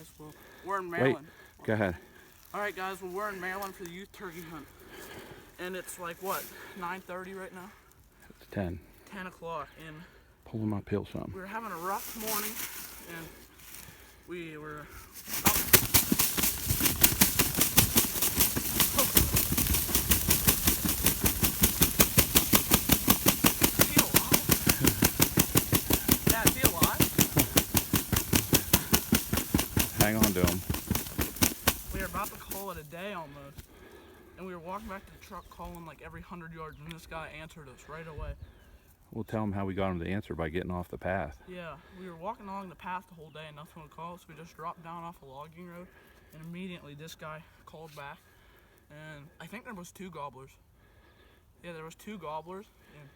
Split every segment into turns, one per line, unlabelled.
guys. Well, we're in Maryland.
Go ahead.
All right, guys. Well, we're in Maryland for the youth turkey hunt, and it's like what, 9:30 right now?
It's 10.
10 o'clock, and
Pull them uphill some.
we were having a rough morning, and we were.
Hang on to them.
We were about to call it a day almost, and we were walking back to the truck calling like every 100 yards, and this guy answered us right away.
We'll tell them how we got them to answer by getting off the path.
Yeah, we were walking along the path the whole day and nothing would call us. We just dropped down off a logging road, and immediately this guy called back, and I think there was 2 gobblers. Yeah, there was 2 gobblers, and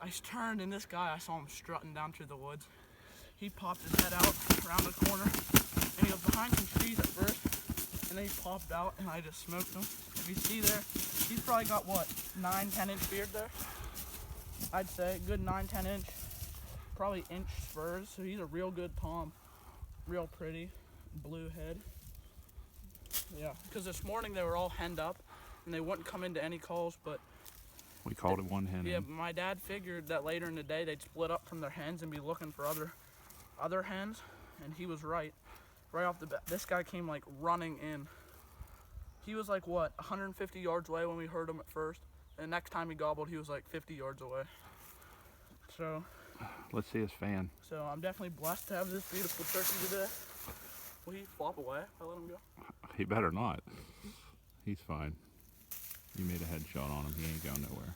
I turned, and this guy, I saw him strutting down through the woods. He popped his head out around the corner, and he was behind some trees at first, and then he popped out, and I just smoked him. If you see there, he's probably got, what, 9-10 inch beard there? I'd say, good 9-10 inch, probably inch spurs, so he's a real good tom. Real pretty, blue head. Yeah, because this morning they were all henned up, and they wouldn't come into any calls, but
We called it one hen.
yeah, but my dad figured that later in the day they'd split up from their hens and be looking for other hens, and he was right. Right off the bat, this guy came like running in. He was like, what, 150 yards away when we heard him at first, and next time he gobbled, he was like 50 yards away. So
Let's see his fan.
So I'm definitely blessed to have this beautiful turkey today. Will he flop away if I let him go?
He better not. He's fine. You made a headshot on him. He ain't going nowhere.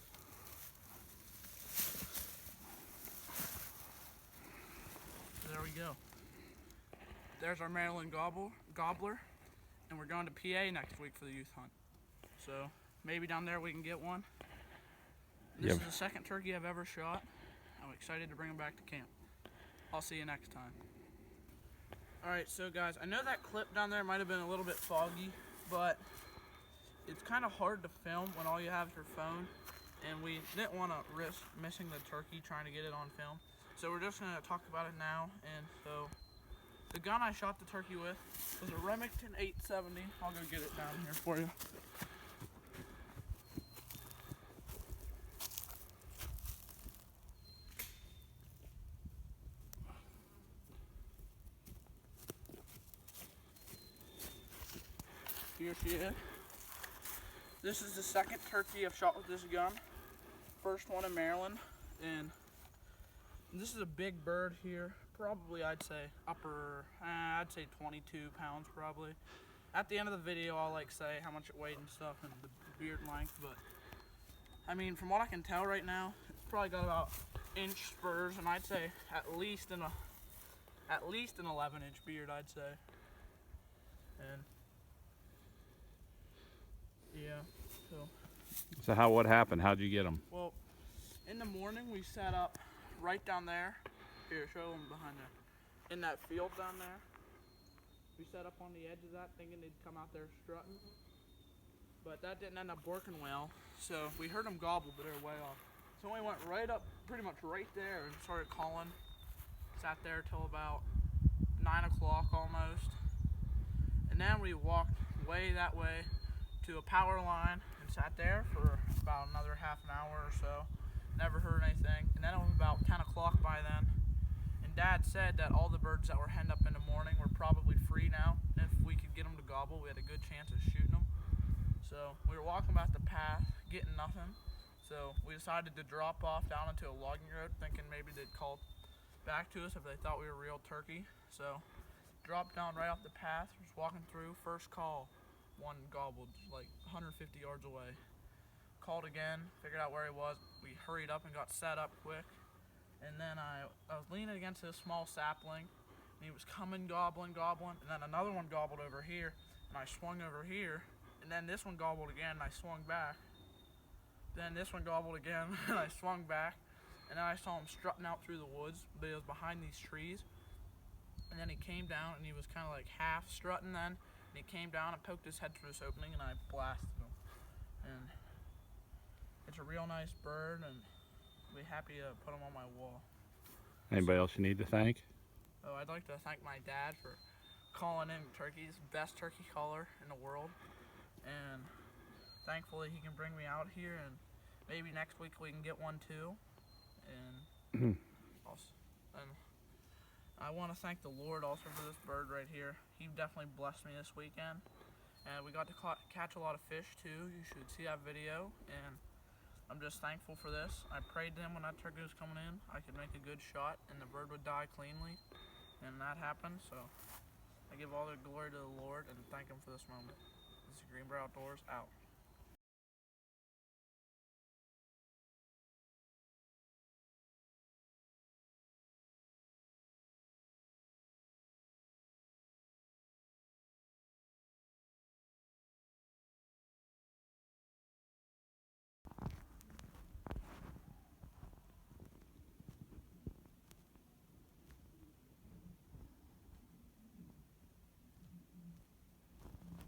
There we go. There's our Maryland gobbler, and we're going to PA next week for the youth hunt. So maybe down there we can get one. This is the second turkey I've ever shot. I'm excited to bring him back to camp. I'll see you next time. Alright, so guys, I know that clip down there might have been a little bit foggy, but it's kind of hard to film when all you have is your phone, and we didn't want to risk missing the turkey trying to get it on film. So we're just going to talk about it now. And so the gun I shot the turkey with was a Remington 870. I'll go get it down here for you. Here she is. This is the second turkey I've shot with this gun. First one in Maryland, and this is a big bird here. Probably I'd say I'd say 22 pounds probably. At the end of the video I'll like say how much it weighed and stuff and the beard length, but I mean from what I can tell right now, it's probably got about inch spurs, and I'd say at least an 11-inch beard, I'd say. And yeah,
So what happened? How'd you get him?
well, in the morning we sat up right down there. Here, show them behind there. In that field down there. We sat up on the edge of that thinking they'd come out there strutting. But that didn't end up working well. So we heard them gobble, but they were way off. So we went right up, pretty much right there, and started calling. Sat there till about 9 o'clock almost. And then we walked way that way to a power line and sat there for about another half an hour or so. Never heard anything. And then it was about 10 o'clock by then. And Dad said that all the birds that were henned up in the morning were probably free now. And if we could get them to gobble, we had a good chance of shooting them. So we were walking back the path, getting nothing. So we decided to drop off down into a logging road, thinking maybe they'd call back to us if they thought we were real turkey. So dropped down right off the path, just walking through, first call. One gobbled like 150 yards away. Called again, figured out where he was. We hurried up and got set up quick. And then I was leaning against this small sapling, and he was coming, gobbling. And then another one gobbled over here, and I swung over here. And then this one gobbled again, and I swung back. Then this one gobbled again, and I swung back. And then I saw him strutting out through the woods, but he was behind these trees. And then he came down, and he was kind of like half strutting then. And he came down and poked his head through this opening, and I blasted him. And it's a real nice bird, and I'll be happy to put him on my wall.
Anybody else you need to thank?
Oh, I'd like to thank my dad for calling in turkeys, best turkey caller in the world, and thankfully he can bring me out here, and maybe next week we can get one too. And and I want to thank the Lord also for this bird right here. He definitely blessed me this weekend, and we got to catch a lot of fish too. You should see that video, and I'm just thankful for this. I prayed to him when that turkey was coming in I could make a good shot and the bird would die cleanly, and that happened. So I give all the glory to the Lord and thank him for this moment. This is Greenbrier Outdoors out.